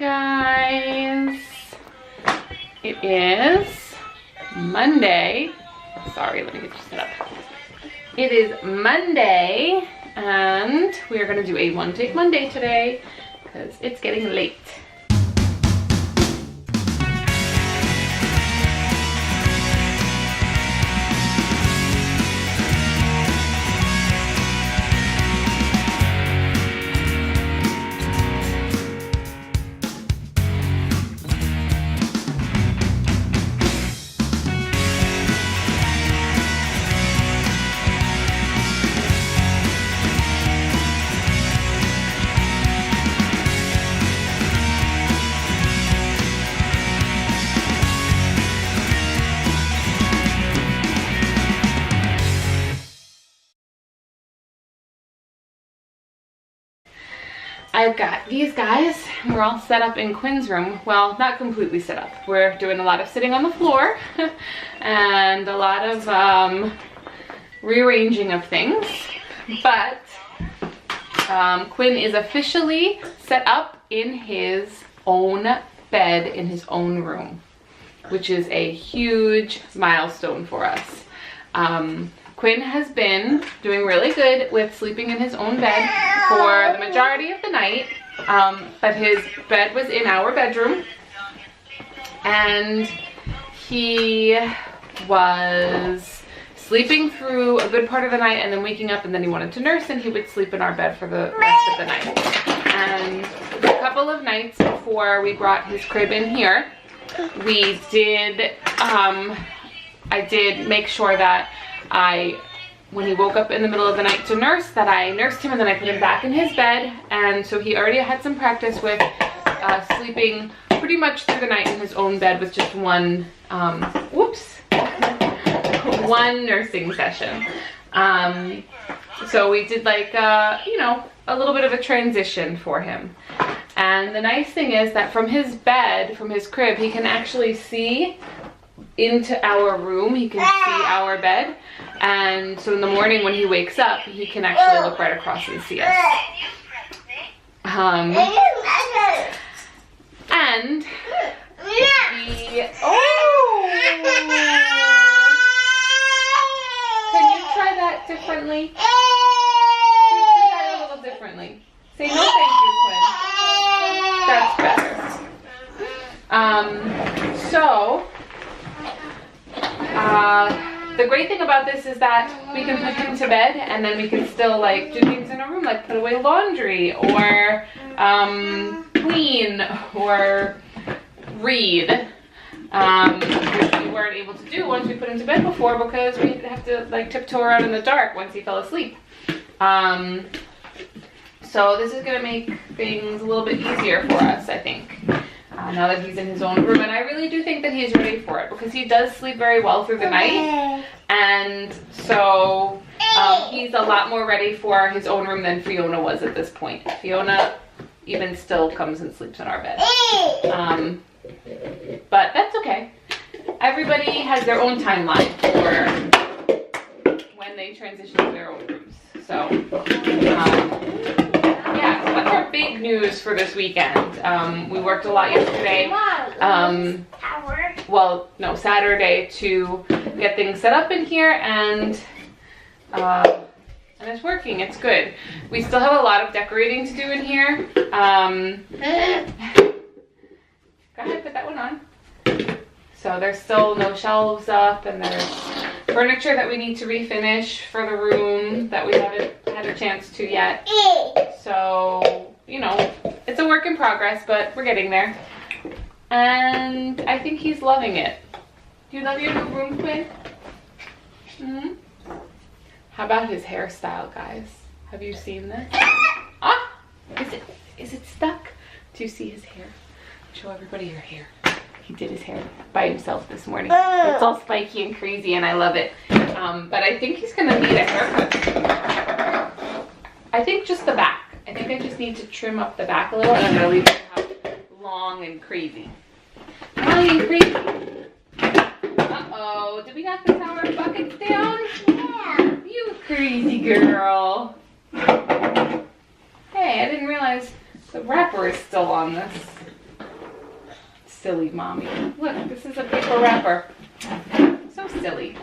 Guys, it is Monday. Sorry, let me get you set up. It is Monday and we are going to do a one take Monday today because it's getting late. I've got these guys. We're all set up in Quinn's room. Well, not completely set up. We're doing a lot of sitting on the floor and a lot of rearranging of things. But Quinn is officially set up in his own bed in his own room, which is a huge milestone for us. Quinn has been doing really good with sleeping in his own bed for the majority of the night, but his bed was in our bedroom, and he was sleeping through a good part of the night and then waking up, and then he wanted to nurse and he would sleep in our bed for the rest of the night. And a couple of nights before we brought his crib in here, we did, I did make sure that when he woke up in the middle of the night to nurse, that I nursed him and then I put him back in his bed. And so he already had some practice with sleeping pretty much through the night in his own bed with just one, one nursing session. So we did like, you know, a little bit of a transition for him. And the nice thing is that from his bed, from his crib, he can actually see into our room. He can see our bed, and so in the morning when he wakes up, he can actually look right across and see us. And can you try that differently? Do that a little differently. Say no thank you, Quinn. That's better. So the great thing about this is that we can put him to bed and then we can still like do things in our room, like put away laundry or clean or read, which we weren't able to do once we put him to bed before because we have to like tiptoe around in the dark once he fell asleep. So this is gonna make things a little bit easier for us, I think. Now that he's in his own room, and I really do think that he's ready for it because he does sleep very well through the night, and so he's a lot more ready for his own room than Fiona was at this point. Fiona even still comes and sleeps in our bed, but that's okay. Everybody has their own timeline for when they transition to their own rooms. So yeah, so that's our big news for this weekend. We worked a lot yesterday, well, no, Saturday, to get things set up in here, and it's working. It's good. We still have a lot of decorating to do in here. Go ahead, put that one on. So there's still no shelves up, and there's furniture that we need to refinish for the room that we haven't had a chance to yet. So, you know, it's a work in progress, but we're getting there. And I think he's loving it. Do you love your new room, Quinn? Mm-hmm. How about his hairstyle, guys? Have you seen this? Ah! Is it stuck? Do you see his hair? Show everybody your hair. He did his hair by himself this morning. It's all spiky and crazy and I love it. But I think he's gonna need a haircut. I think just the back. I think I just need to trim up the back a little and I'm gonna leave it out long and crazy. Long and crazy. Uh-oh, did we knock the tower buckets down? Yeah. You crazy girl. Hey, I didn't realize the wrapper is still on this. silly mommy. Look, this is a paper wrapper. So silly.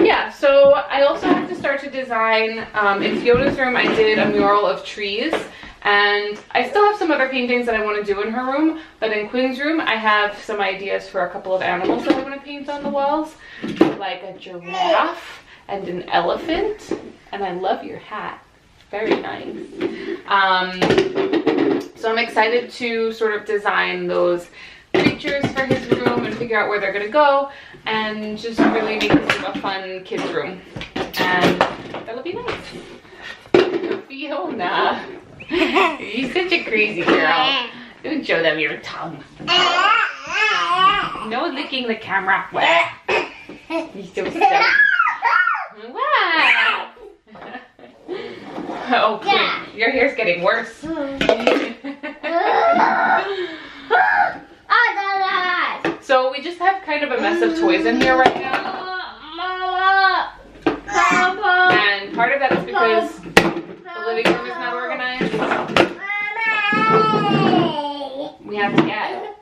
Yeah, so I also have to start to design. In Fiona's room, I did a mural of trees. And I still have some other paintings that I want to do in her room. But in Quinn's room, I have some ideas for a couple of animals that I want to paint on the walls. Like a giraffe and an elephant. And I love your hat. Very nice. So I'm excited to sort of design those creatures for his room and figure out where they're going to go. And just really make this a fun kid's room. And that'll be nice. Fiona. You're such a crazy girl. Don't show them your tongue. No licking the camera. You're so silly. Wow. Oh, Quinn, your hair's getting worse. So we just have kind of a mess of toys in here right now. And part of that is because the living room is not organized. We have to get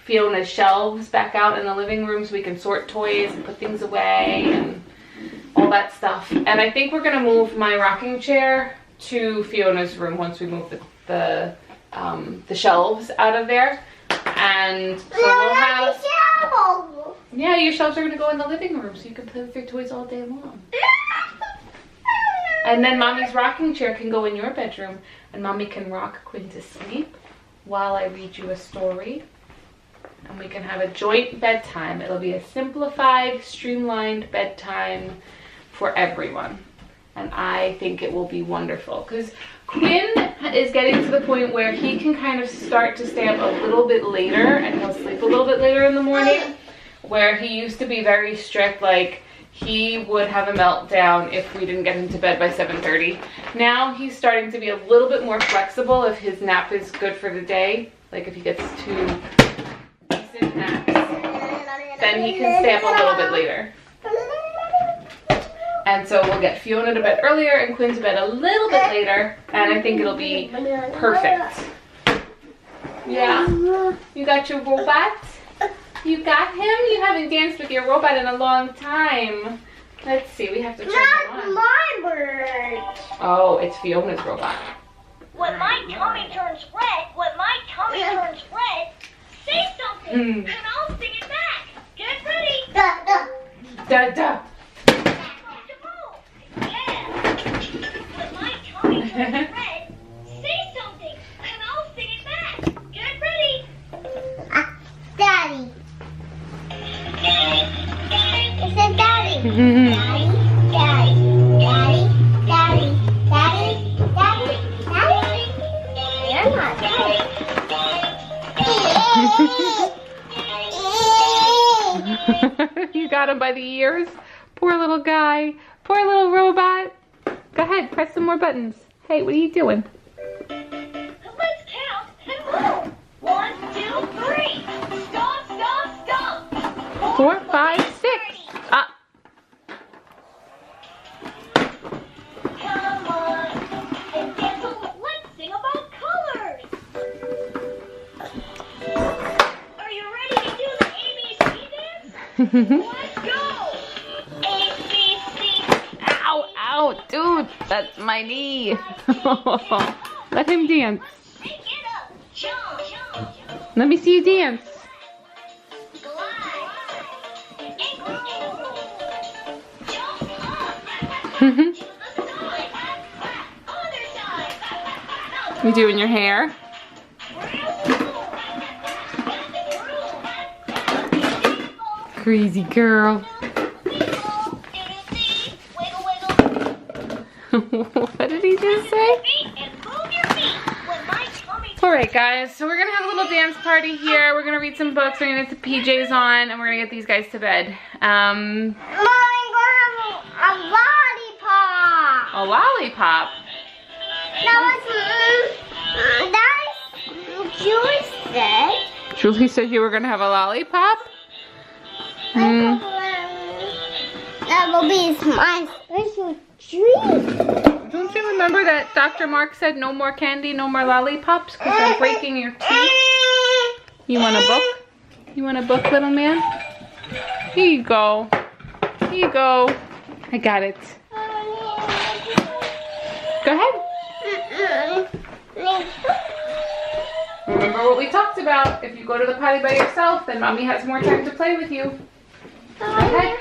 Fiona's shelves back out in the living room so we can sort toys and put things away and all that stuff. And I think we're gonna move my rocking chair to Fiona's room once we move the shelves out of there. And so we'll have, yeah, your shelves are gonna go in the living room so you can play with your toys all day long. And then Mommy's rocking chair can go in your bedroom and Mommy can rock Quinn to sleep while I read you a story. And we can have a joint bedtime. It'll be a simplified, streamlined bedtime for everyone. And I think it will be wonderful because Quinn is getting to the point where he can kind of start to stay up a little bit later and he'll sleep a little bit later in the morning, where he used to be very strict, like he would have a meltdown if we didn't get him to bed by 7:30. Now he's starting to be a little bit more flexible if his nap is good for the day. Like if he gets 2 decent naps, then he can stay up a little bit later. And so we'll get Fiona to bed earlier and Quinn to bed a little bit later, and I think it'll be perfect. Yeah? You got your robot? You got him? You haven't danced with your robot in a long time. Let's see, we have to turn him on. Not my bird. Oh, it's Fiona's robot. When my tummy turns red, say something, and I'll sing it back. Get ready. Da da. When my tummy turns red, say something, and I'll sing it back. Get ready. Daddy. It said Daddy. Daddy, Daddy, Daddy, Daddy, Daddy, Daddy, Daddy. You're not Daddy. You got him by the ears? Poor little guy. Poor little robot. Go ahead, press some more buttons. Hey, what are you doing? Let's count and roll. 1, 2, 3. Stop, stop, stop. 4, 5, 6. Ah. Come on. And dance. Let's sing about colors. Are you ready to do the ABC dance? Let's go. ABC. Ow, ow, dude, that's my knee. Let him dance. Pick it up. Jump, jump, jump. Let me see you dance. Glide. And roll. Jump up. To the side. Other side. You doing your hair? Crazy girl. What did he just say? Alright guys, so we're gonna have a little dance party here. We're gonna read some books, we're gonna get the PJs on, and we're gonna get these guys to bed. Mom, I'm gonna have a lollipop. A lollipop? That's Julie said. Julie said you were gonna have a lollipop? That will be my special treat. Don't you remember that Dr. Mark said no more candy, no more lollipops because they're breaking your teeth? You want a book? You want a book, little man? Here you go. Here you go. I got it. Go ahead. Remember what we talked about. If you go to the potty by yourself, then mommy has more time to play with you. Go ahead.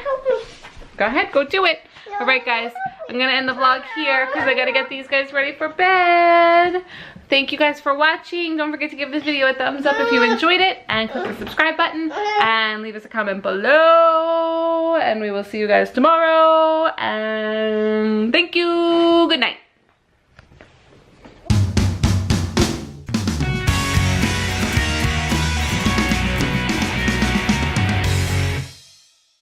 Go ahead, go do it. All right, guys. I'm gonna end the vlog here because I gotta get these guys ready for bed. Thank you guys for watching. Don't forget to give this video a thumbs up if you enjoyed it, and click the subscribe button and leave us a comment below, and we will see you guys tomorrow, and thank you. Good night.